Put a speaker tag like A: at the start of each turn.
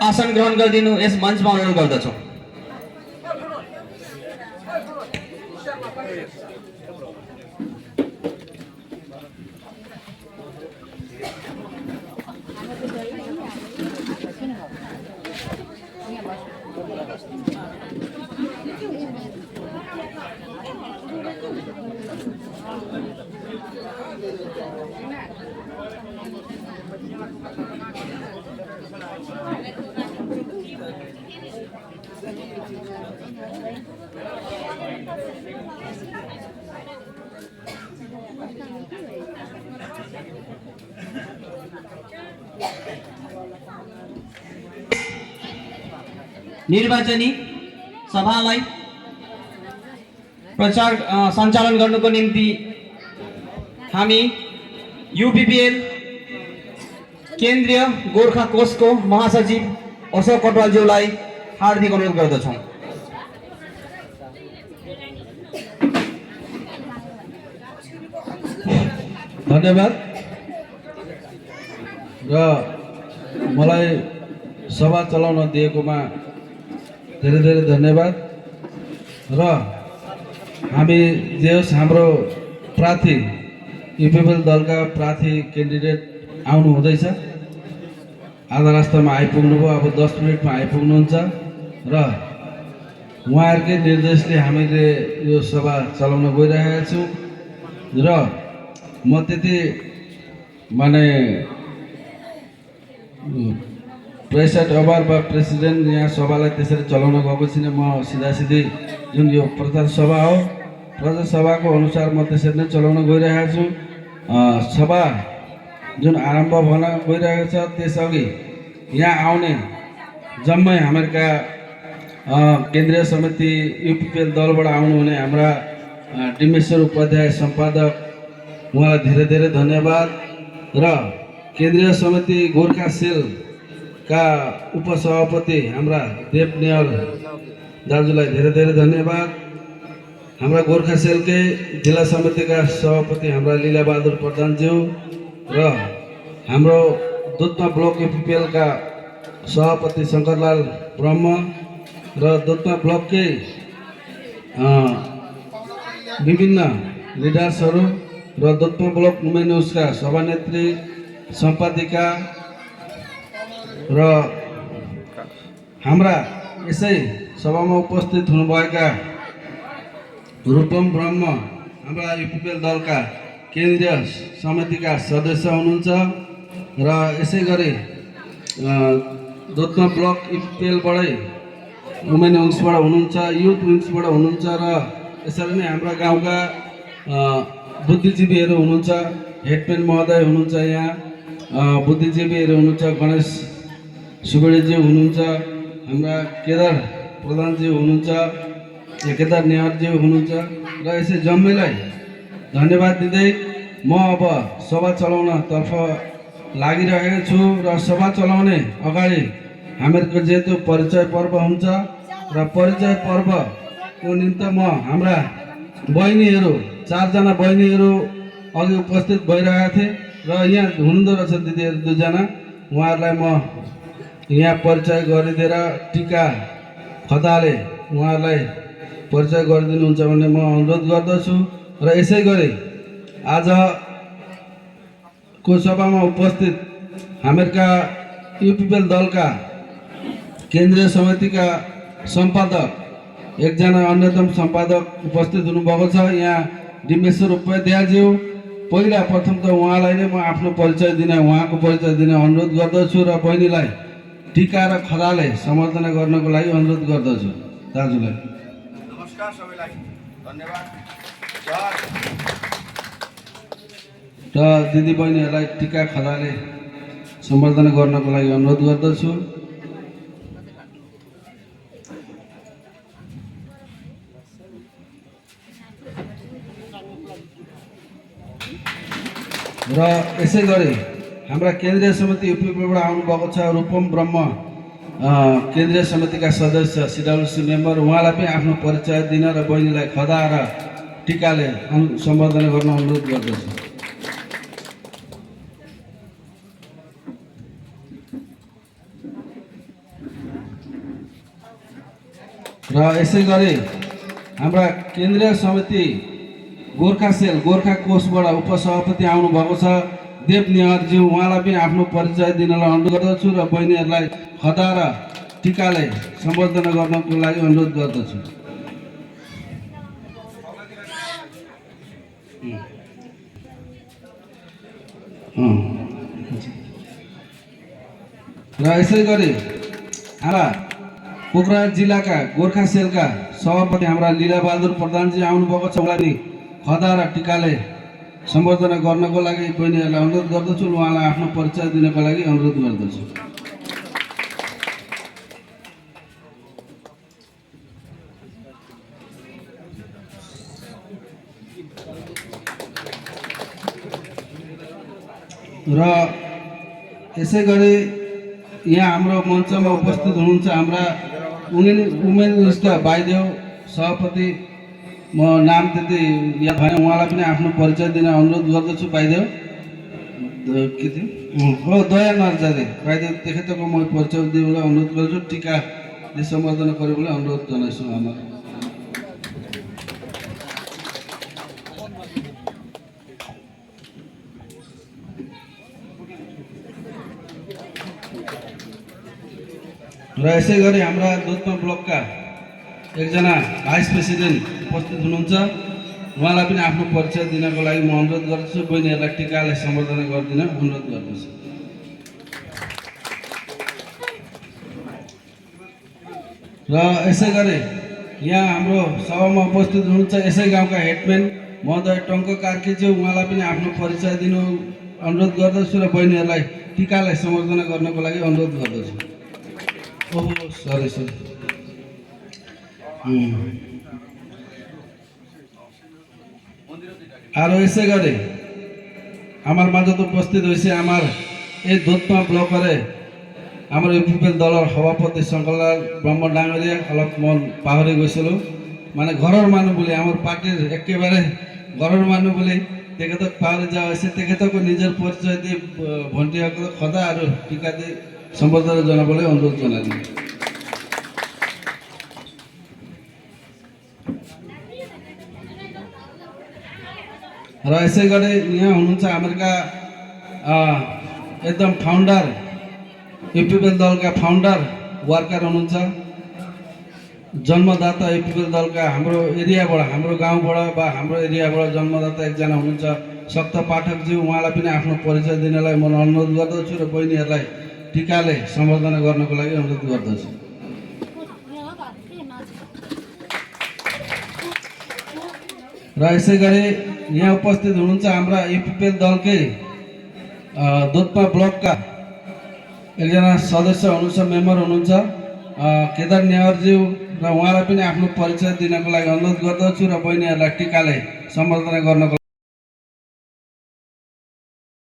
A: आसन ग्रहण गरिदिनु यस मञ्चमा अनुरोध गर्दछु। निर्वाचनी सभालाई प्रचार सञ्चालन गर्नुको निम्ति हामी यूपीपीएल केन्द्रीय गोर्खा कोषको महासचिव अशोक कटवालज्यूलाई हार्दिक अनुरोध गर्दछौँ।
B: धन्यवाद र मलाई सभा चलाउन दिएकोमा धेरै धेरै धन्यवाद र हामी जे होस् हाम्रो प्रार्थी यूपीपीएल दलका प्रार्थी क्यान्डिडेट आउनु हुँदैछ। आधा रास्तामा आइपुग्नुभयो, अब 10 मिनटमा आइपुग्नुहुन्छ र उहाँहरूकै निर्देशले हामीले यो सभा चलाउन गइरहेका छौँ र म त्यति माने प्रेसिडेन्ट अभार वा प्रेसिडेन्ट यहाँ सभालाई त्यसरी चलाउन गएको छैन। म सिधासिधी जुन यो प्रचार सभा हो, प्रचार सभाको अनुसार म त्यसरी नै चलाउन गइरहेको छु। सभा जुन आरम्भ भन गइरहेको छ त्यसअघि यहाँ आउने जम्मै हामीहरूका केन्द्रीय समिति यूपीपीएल दलबाट आउनुहुने हाम्रा डिम्बेश्वर उपाध्याय सम्पादक, उहाँलाई धेरै धेरै धन्यवाद र केन्द्रीय समिति गोर्खा सेलका उपसभापति हाम्रा देव नेवाल दाजुलाई धेरै धेरै धन्यवाद। हाम्रा गोर्खा सेलकै जिल्ला समितिका सभापति हाम्रा लीलाबहादुर प्रधानज्यू र हाम्रो दुधमा ब्लक यूपीपीएलका सभापति शङ्करलाल ब्रह्म र दुधमा ब्लककै विभिन्न लिडर्सहरू र दुधमा ब्लक वुमेन न्युजका सभानेत्री सम्पादिका र हाम्रा यसै सभामा उपस्थित हुनुभएका रूपम ब्रह्म हाम्रा यूपीपीएल दलका केन्द्रीय समितिका सदस्य हुनुहुन्छ र यसै गरी दुधमा ब्लक यूपीपीएलबाटै वुमेन विङ्सबाट हुनुहुन्छ, युथ विङ्सबाट हुनुहुन्छ र यसरी नै हाम्रा गाउँका बुद्धिजीवीहरू हुनुहुन्छ। हेडम्यान महोदय हुनुहुन्छ, यहाँ बुद्धिजीवीहरू हुनुहुन्छ, गणेश सुगडेजी हुनुहुन्छ, हाम्रा केदार प्रधानजी हुनुहुन्छ, केदार नेवारजी हुनुहुन्छ र यसै जम्मैलाई धन्यवाद दिँदै म अब सभा चलाउनतर्फ लागिरहेको छु र सभा चलाउने अगाडि हामीहरूको जेहेतु परिचय पर्व हुन्छ र परिचय पर्वको निम्ति म हाम्रा बहिनीहरू 4 जना बहिनीहरू अघि उपस्थित भइरहेका थिए र यहाँ हुनुहुँदो रहेछ दिदीहरू 2 जना, उहाँहरूलाई म यहाँ परिचय गरिदिएर टिका खदाले उहाँहरूलाई परिचय गरिदिनुहुन्छ भन्ने म अनुरोध गर्दछु। र यसै गरी आजको सभामा उपस्थित हामीहरूका यूपीपीएल दलका केन्द्रीय समितिका सम्पादक, एकजना अन्यतम सम्पादक उपस्थित हुनुभएको छ, यहाँ डिम्बेश्वर उपाध्यायज्यू। पहिला प्रथम त उहाँलाई नै म आफ्नो परिचय दिन, उहाँको परिचय दिन अनुरोध गर्दछु र बहिनीलाई टिका र खदाले सम्बर्धना गर्नको लागि अनुरोध गर्दछु। दाजुलाई
C: नमस्कार, सबैलाई धन्यवाद
B: र दिदी बहिनीहरूलाई टिका खदाले सम्बर्धना गर्नको लागि अनुरोध गर्दछु। र यसै गरी हाम्रा केन्द्रीय समिति यूपीपीबाट आउनुभएको छ रूपम ब्रह्म, केन्द्रीय समितिका सदस्य सिडब्ल्युसी मेम्बर, उहाँलाई पनि आफ्नो परिचय दिन र बहिनीलाई खदा र टिकाले सम्बोधन गर्न अनुरोध गर्दछु। र यसै गरी हाम्रा केन्द्रीय समिति गोर्खा सेल गोर्खा कोषबाट उपसभापति आउनुभएको छ देव नेवारज्यू, उहाँलाई पनि आफ्नो परिचय दिनलाई अनुरोध गर्दछु र बहिनीहरूलाई खदा र टिकाले सम्बोधन गर्नको लागि अनुरोध गर्दछु। र यसै गरी हाम्रा पोखरा जिल्लाका गोर्खा सेलका सभापति हाम्रा लीलाबहादुर प्रधानजी आउनुभएको छ, उहाँलाई खदा र टिकाले सम्बोधन गर्नको लागि बहिनीहरूलाई अनुरोध गर्दछु र उहाँलाई आफ्नो परिचय दिनको लागि अनुरोध गर्दछु। र यसै गरी यहाँ हाम्रो मञ्चमा उपस्थित हुनुहुन्छ हाम्रा वुमेन लिस्टका भाइदेव सभापति, म नाम त्यति याद भएन, उहाँलाई पनि आफ्नो परिचय दिन अनुरोध गर्दछु। भाइदेव के थियो हो दया नर्जाले भाइदेव तेखेतको म परिचय दिनलाई अनुरोध गर्छु, टिकाले सम्बोधन गरेर अनुरोध जनाइछु। हाम्रो र यसै गरी हाम्रा दुधमा ब्लकका एकजना भाइस प्रेसिडेन्ट उपस्थित हुनुहुन्छ, उहाँलाई पनि आफ्नो परिचय दिनको लागि म अनुरोध गर्दछु। बहिनीहरूलाई टिकाले सम्बोधन गरिदिन अनुरोध गर्दछु। र यसै गरी यहाँ हाम्रो सभामा उपस्थित हुनुहुन्छ यसै गाउँका हेडम्यान महोदय टङ्क कार्कीज्यू, उहाँलाई पनि आफ्नो परिचय दिनु अनुरोध गर्दछु र बहिनीहरूलाई टिकाले सम्बोधन गर्नको लागि अनुरोध गर्दछु। ओहो सरी আর এসে গেলে আমার মাজত উপস্থিত হয়েছে আমার এই দুধমা ব্লকরে আমার ইউপিপিএল দলের সভাপতি শঙ্করলাল ব্রহ্ম ডাঙরিয়া অলপ মন পাহরি গৈছিল, মানে ঘরের মানুষ বলে আমার পার্টির একেবারে ঘরের মানুষ বলে তেখেতক পাহরি যাওয়া হয়েছে। তেখেতক নিজের পরিচয় দিয়ে ভণ্টিসকলক সদা আর টিকা দিয়ে সম্বোধন জানাবলৈ অনুরোধ জানাইছিল। र यसै गरी यहाँ हुनुहुन्छ हाम्रा एकदम फाउन्डर युपिपिएल दलका फाउन्डर वर्कर हुनुहुन्छ, जन्मदाता युपिपिएल दलका हाम्रो एरियाबाट हाम्रो गाउँबाट वा हाम्रो एरियाबाट जन्मदाता एकजना हुनुहुन्छ शक्त पाठकज्यू, उहाँलाई पनि आफ्नो परिचय दिनलाई म अनुरोध गर्दछु र बहिनीहरूलाई टिकाले सम्बोधन गर्नको लागि अनुरोध गर्दछु। र यसै गरी यहाँ उपस्थित हुनुहुन्छ हाम्रा युपिपिएल दलकै दुधमा ब्लकका एकजना सदस्य हुनुहुन्छ, मेम्बर हुनुहुन्छ केदार नेवारज्यू, र उहाँलाई पनि आफ्नो परिचय दिनको लागि अनुरोध गर्दछु र बहिनीहरूलाई टिकाले सम्बोधन गर्नको